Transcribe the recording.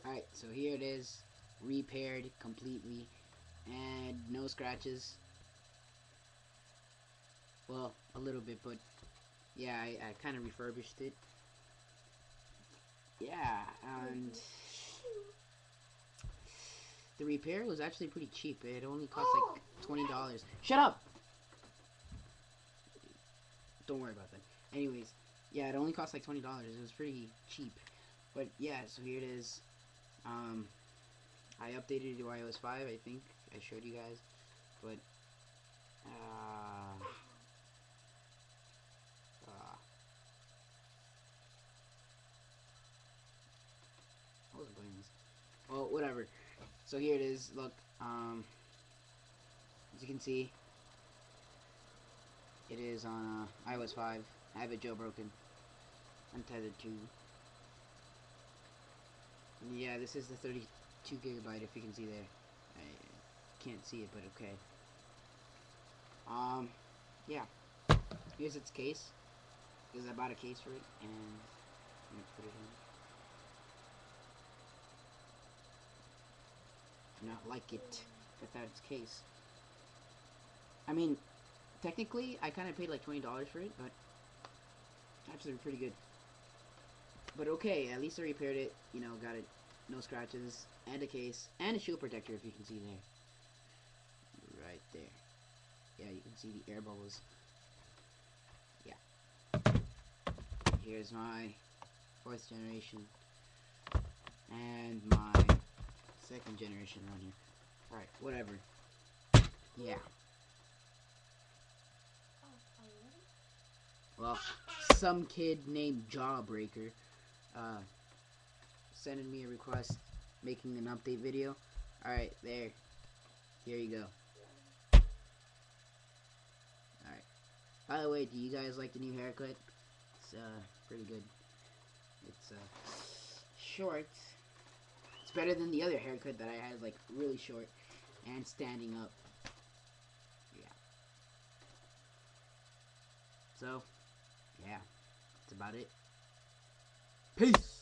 Alright, so here it is, repaired completely, and no scratches. Well, a little bit, but yeah, I kind of refurbished it. Yeah, and the repair was actually pretty cheap. It only cost like $20. Shut up! Don't worry about that. Anyways, yeah, it only cost like $20. It was pretty cheap. But yeah, so here it is. I updated it to iOS 5, I think. I showed you guys. But, uh, I wasn't playing this. Well, whatever. So here it is. Look, as you can see, it is on iOS 5. I have it jailbroken, untethered to. And yeah, this is the 32 gigabyte. If you can see there, I can't see it, but okay. Yeah. Here's its case, because I bought a case for it, and I'm gonna put it in. Not like it without its case. I mean, technically, I kind of paid like $20 for it, but actually pretty good. But okay, at least I repaired it. You know, got it, no scratches, and a case, and a shield protector. If you can see there, right there. Yeah, you can see the air bubbles. Yeah. Here's my 4th generation, and my 2nd generation on here. Alright, whatever. Yeah. Well, some kid named Jawbreaker sending me a request making an update video. Alright, there. Here you go. Alright. By the way, do you guys like the new haircut? It's pretty good. It's short. It's better than the other haircut that I had, like really short and standing up. Yeah. So, yeah. That's about it. Peace!